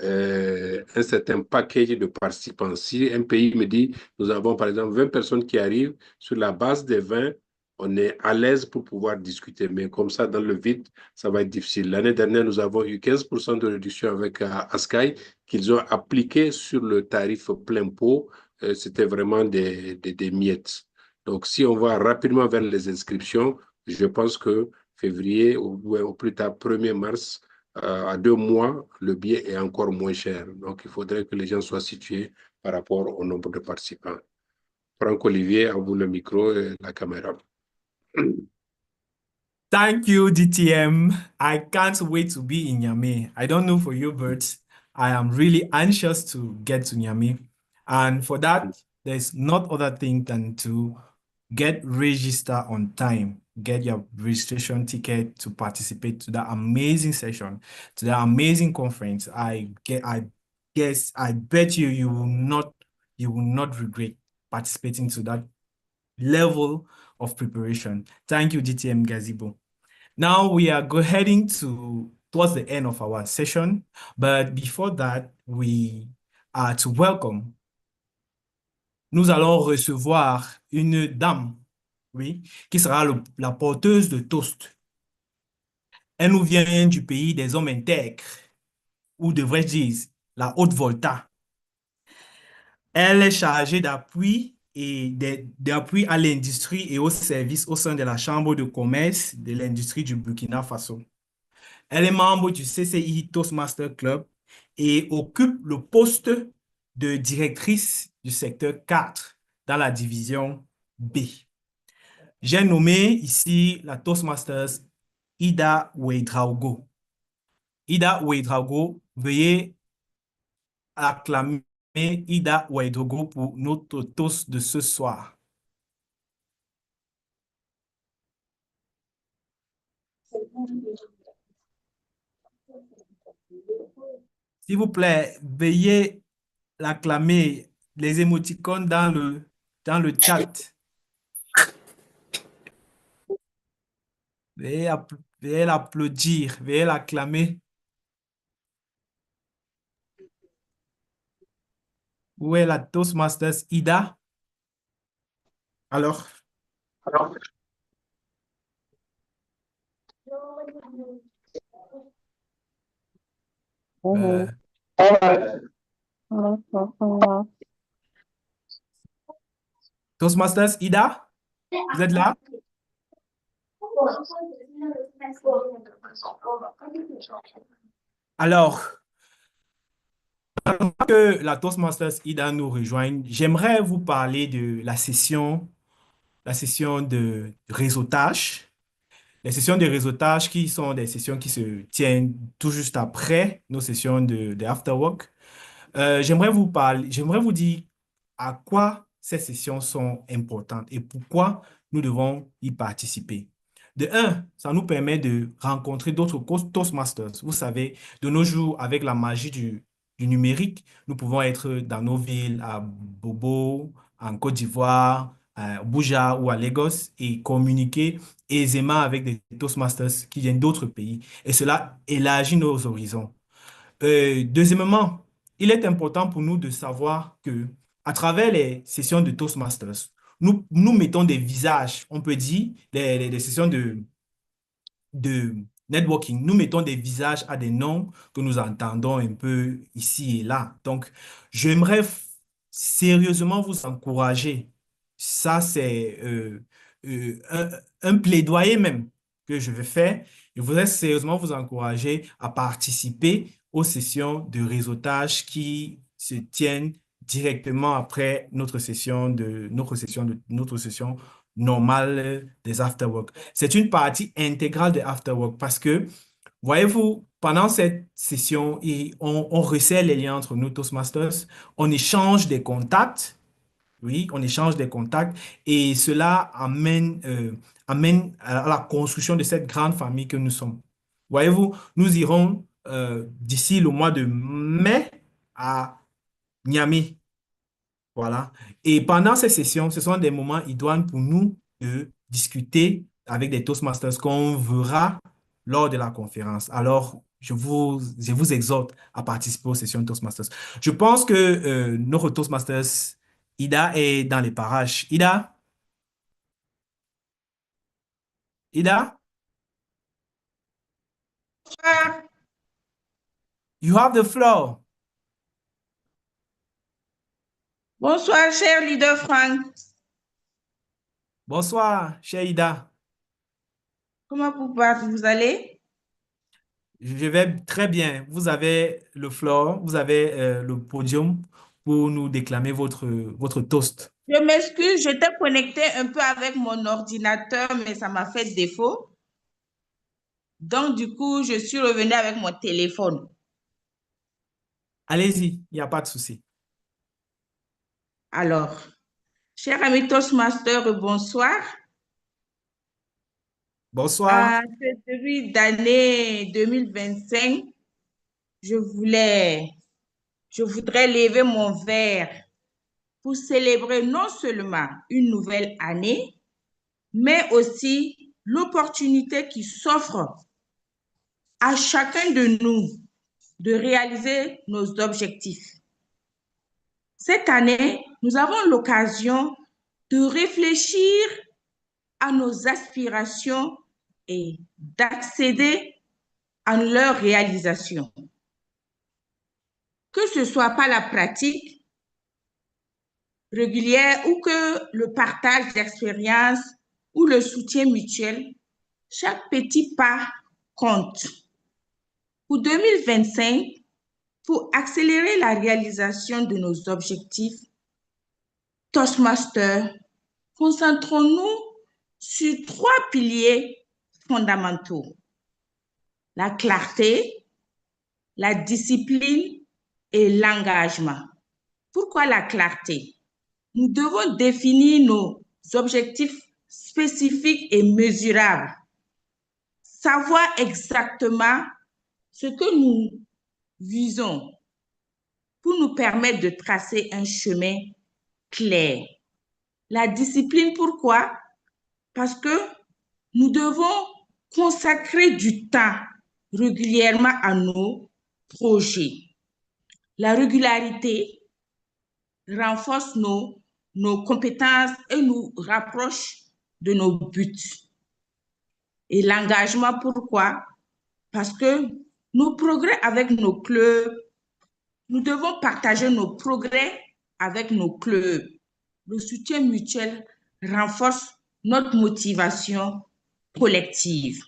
un certain package de participants. Si un pays me dit, nous avons par exemple 20 personnes qui arrivent, sur la base des 20, on est à l'aise pour pouvoir discuter. Mais comme ça, dans le vide, ça va être difficile. L'année dernière, nous avons eu 15% de réduction avec Askai qu'ils ont appliqué sur le tarif plein pot. C'était vraiment des miettes. Donc, si on va rapidement vers les inscriptions, je pense que février ou au plus tard 1er mars, à 2 mois, le billet est encore moins cher. Donc, il faudrait que les gens soient situés par rapport au nombre de participants. Franck-Olivier, à vous le micro et la caméra. Thank you, DTM. I can't wait to be in Niamey. I don't know for you, but I am really anxious to get to Niamey. And for that, there's not other thing than to get registered on time, get your registration ticket to participate to that amazing session, to that amazing conference. I guess, I bet you will not regret participating to that level of preparation. Thank you, DTM Gazebo. Now we are heading towards the end of our session, but before that, we are to welcome. Nous allons recevoir une dame, oui, qui sera la porteuse de toast. Elle nous vient du pays des hommes intègres, ou devrais-je dire, la haute volta. Elle est chargée d'appui d'appui à l'industrie et aux services au sein de la Chambre de commerce de l'industrie du Burkina Faso. Elle est membre du CCI Toastmasters Club et occupe le poste de directrice du secteur 4 dans la division B. J'ai nommé ici la Toastmasters Ida Ouedraogo. Ida Ouedraogo, veuillez acclamer Ida Ouedraogo pour notre toast de ce soir. S'il vous plaît, veuillez l'acclamer, les émoticônes dans le chat. veuillez l'applaudir, veuillez l'acclamer. Où est la Toastmasters Ida? Alors, euh, Toastmasters Ida, vous êtes là? Alors, avant que la Toastmasters Ida nous rejoigne, j'aimerais vous parler de la session de réseautage. Les sessions de réseautage qui sont des sessions qui se tiennent tout juste après nos sessions de Afterwork. J'aimerais vous dire à quoi ces sessions sont importantes et pourquoi nous devons y participer. De un, ça nous permet de rencontrer d'autres Toastmasters. Vous savez, de nos jours, avec la magie du numérique, nous pouvons être dans nos villes, à Bobo, en Côte d'Ivoire, à Abuja ou à Lagos et communiquer aisément avec des Toastmasters qui viennent d'autres pays. Et cela élargit nos horizons. Deuxièmement, il est important pour nous de savoir que à travers les sessions de Toastmasters, nous mettons des visages, on peut dire, les sessions de networking, nous mettons des visages à des noms que nous entendons un peu ici et là. Donc, j'aimerais sérieusement vous encourager. Ça, c'est un plaidoyer même que je vais faire. Je voudrais sérieusement vous encourager à participer aux sessions de réseautage qui se tiennent directement après notre session normale des afterwork. C'est une partie intégrale des afterwork parce que, voyez-vous, pendant cette session, on resserre les liens entre nous, Toastmasters, on échange des contacts, oui, on échange des contacts et cela amène à la construction de cette grande famille que nous sommes. Voyez-vous, nous irons d'ici le mois de mai à Niamey. Voilà. Et pendant ces sessions, ce sont des moments idoines pour nous de discuter avec des Toastmasters qu'on verra lors de la conférence. Alors, je vous exhorte à participer aux sessions de Toastmasters. Je pense que notre Toastmasters, Ida, est dans les parages. Ida? Ida? You have the floor. Bonsoir, cher leader Frank. Bonsoir, chère Ida. Comment vous allez? Je vais très bien. Vous avez le floor, vous avez le podium pour nous déclamer votre toast. Je m'excuse, j'étais connectée un peu avec mon ordinateur, mais ça m'a fait défaut. Donc, du coup, je suis revenue avec mon téléphone. Allez-y, il n'y a pas de souci. Alors, cher ami Toastmaster, bonsoir. Bonsoir. À ce début d'année 2025, je voudrais lever mon verre pour célébrer non seulement une nouvelle année, mais aussi l'opportunité qui s'offre à chacun de nous de réaliser nos objectifs. Cette année, nous avons l'occasion de réfléchir à nos aspirations et d'accéder à leur réalisation. Que ce soit par la pratique régulière ou que le partage d'expériences ou le soutien mutuel, chaque petit pas compte. Pour 2025, pour accélérer la réalisation de nos objectifs, Toastmasters, concentrons-nous sur 3 piliers fondamentaux: la clarté, la discipline et l'engagement. Pourquoi la clarté? Nous devons définir nos objectifs spécifiques et mesurables, savoir exactement ce que nous visons pour nous permettre de tracer un chemin clair. La discipline, pourquoi? Parce que nous devons consacrer du temps régulièrement à nos projets. La régularité renforce nos compétences et nous rapproche de nos buts. Et l'engagement, pourquoi? Parce que nos progrès avec nos clubs, nous devons partager nos progrès avec nos clubs. Le soutien mutuel renforce notre motivation collective.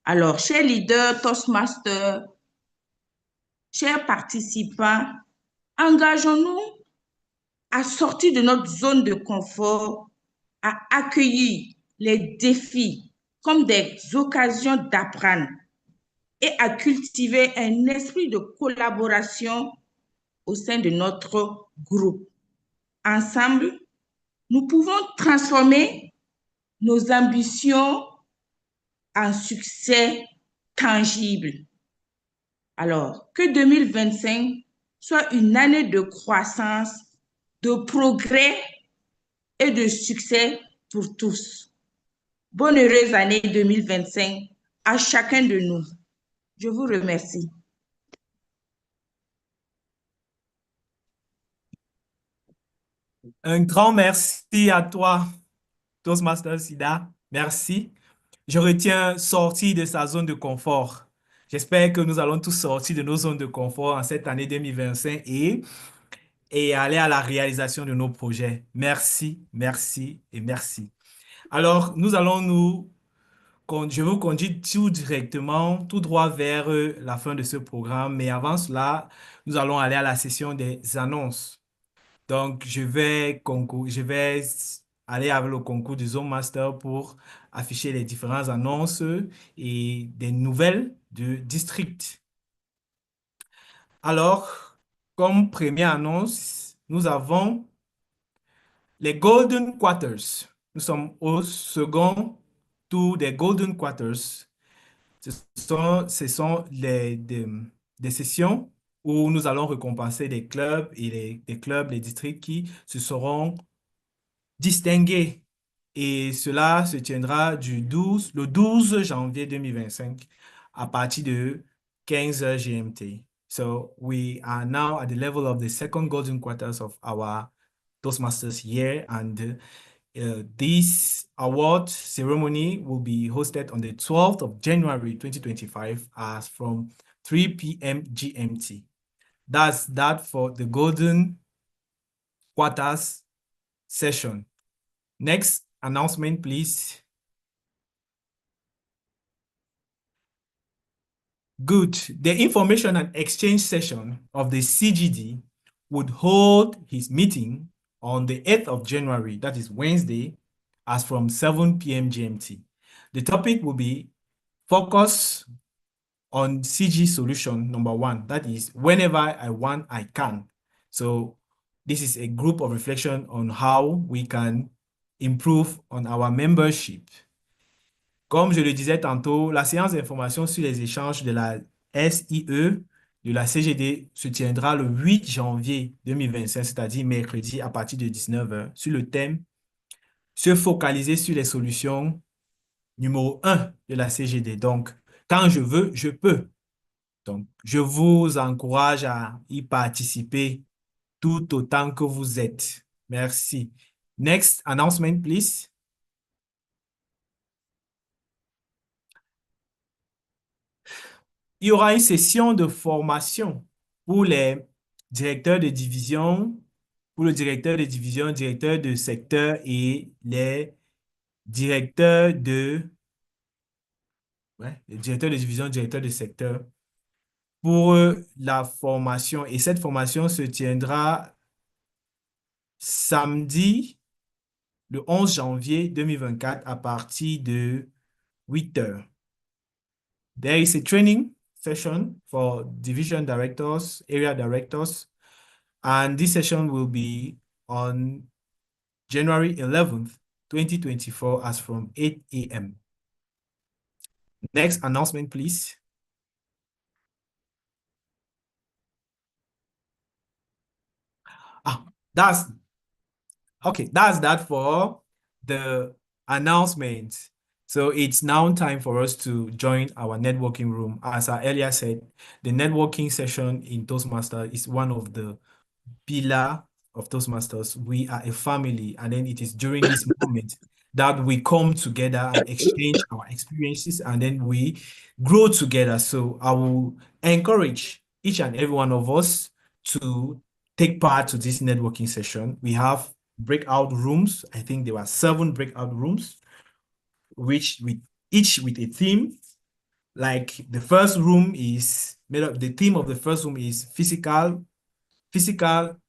Alors, chers leaders, Toastmasters, chers participants, engageons-nous à sortir de notre zone de confort, à accueillir les défis comme des occasions d'apprendre et à cultiver un esprit de collaboration au sein de notre groupe. Ensemble, nous pouvons transformer nos ambitions en succès tangibles. Alors, que 2025 soit une année de croissance, de progrès et de succès pour tous. Bonne heureuse année 2025 à chacun de nous. Je vous remercie. Un grand merci à toi, Toastmaster Sida. Merci. Je retiens sortir de sa zone de confort. J'espère que nous allons tous sortir de nos zones de confort en cette année 2025 et aller à la réalisation de nos projets. Merci, merci et merci. Alors, je vous conduis tout directement, tout droit vers la fin de ce programme. Mais avant cela, nous allons aller à la session des annonces. Donc, je vais aller avec le concours du Zone Master pour afficher les différentes annonces et des nouvelles du district. Alors, comme première annonce, nous avons les Golden Quarters. Nous sommes au second tour des Golden Quarters. Ce sont des sessions où nous allons récompenser des clubs et des clubs, les districts qui se seront distingués. Et cela se tiendra le 12 janvier 2025 à partir de 15h GMT. So we are now at the level of the second golden quarters of our Toastmasters year, and this award ceremony will be hosted on the 12th of January 2025 as from 3 p.m. GMT. That's that for the golden quarters session. Next announcement, please. Good. The information and exchange session of the CGD would hold his meeting on the 8th of January, that is Wednesday, as from 7 p.m. GMT. The topic will be focus on CG solution number 1. That is, whenever I want, I can. So this is a group of reflection on how we can improve on our membership. Comme je le disais tantôt, la séance d'information sur les échanges de la SIE de la CGD se tiendra le 8 janvier 2025, c'est-à-dire mercredi à partir de 19h, sur le thème « Se focaliser sur les solutions numéro 1 de la CGD ». Donc, quand je veux, je peux. Donc, je vous encourage à y participer tout autant que vous êtes. Merci. Next announcement, please. Il y aura une session de formation pour les directeurs de division, pour le directeur de division, directeur de secteur et les directeurs les directeurs de division, directeurs de secteur pour la formation. Et cette formation se tiendra samedi, le 11 janvier 2024 à partir de 8 heures. There is a training session for division directors, area directors, and this session will be on January 11th, 2024 as from 8 a.m. Next announcement, please. That's that for the announcements. So it's now time for us to join our networking room. As I earlier said, the networking session in Toastmasters is one of the pillar of Toastmasters. We are a family, and then it is during this moment that we come together and exchange our experiences, and then we grow together. So I will encourage each and every one of us to take part to this networking session. We have breakout rooms. I think there were 7 breakout rooms, which with each with a theme. Like the first room is made up, the theme of the first room is physical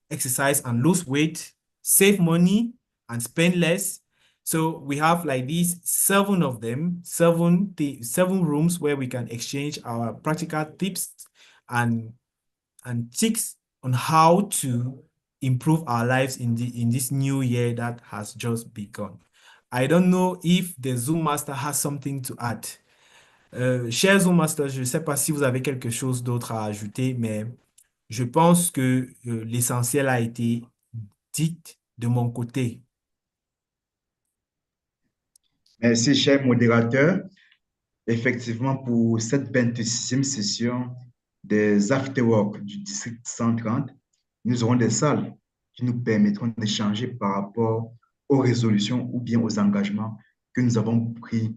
exercise and lose weight, save money and spend less. So we have like these 7 of them, 7 rooms where we can exchange our practical tips and tricks on how to improve our lives in this new year that has just begun. I don't know if the Zoom Master has something to add. Chers Zoom Master, je ne sais pas si vous avez quelque chose d'autre à ajouter, mais je pense que l'essentiel a été dit de mon côté. Merci, cher modérateur. Effectivement, pour cette 26e session des AFTERWORK du district 130, nous aurons des salles qui nous permettront d'échanger par rapport aux résolutions ou bien aux engagements que nous avons pris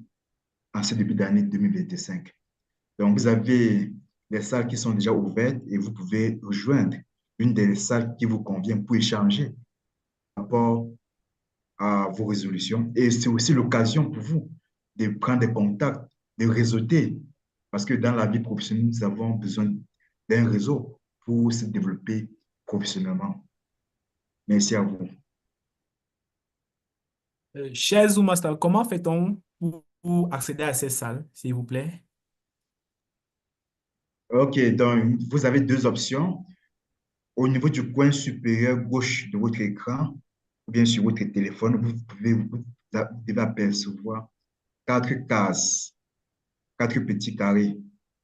en ce début d'année 2025. Donc, vous avez des salles qui sont déjà ouvertes et vous pouvez rejoindre une des salles qui vous convient pour échanger par rapport à vos résolutions. Et c'est aussi l'occasion pour vous de prendre des contacts, de réseauter, parce que dans la vie professionnelle, nous avons besoin d'un réseau pour se développer professionnellement. Merci à vous. Chers Zoom Master, comment fait-on pour accéder à ces salles, s'il vous plaît? OK, donc vous avez 2 options. Au niveau du coin supérieur gauche de votre écran, ou bien sur votre téléphone, vous devez apercevoir 4 cases, 4 petits carrés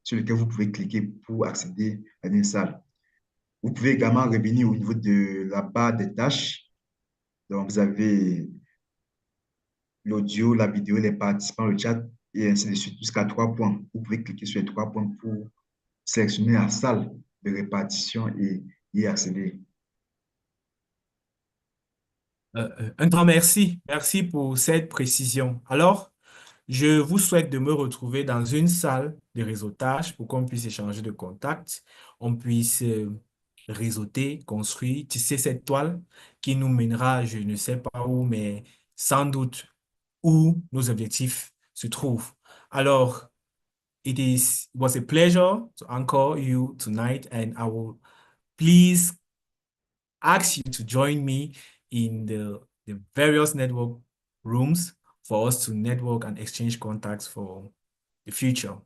sur lesquels vous pouvez cliquer pour accéder à une salle. Vous pouvez également revenir au niveau de la barre des tâches. Donc, vous avez l'audio, la vidéo, les participants, le chat, et ainsi de suite, jusqu'à 3 points. Vous pouvez cliquer sur les 3 points pour sélectionner la salle de répartition et y accéder. Un grand merci. Merci pour cette précision. Alors, je vous souhaite de me retrouver dans une salle de réseautage pour qu'on puisse échanger de contacts, on puisse réseauter, construire, tisser cette toile qui nous mènera, je ne sais pas où, mais sans doute où nos objectifs se trouvent. Alors, it was a pleasure to anchor you tonight, and I will please ask you to join me in the various network rooms for us to network and exchange contacts for the future.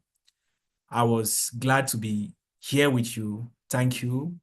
I was glad to be here with you. Thank you.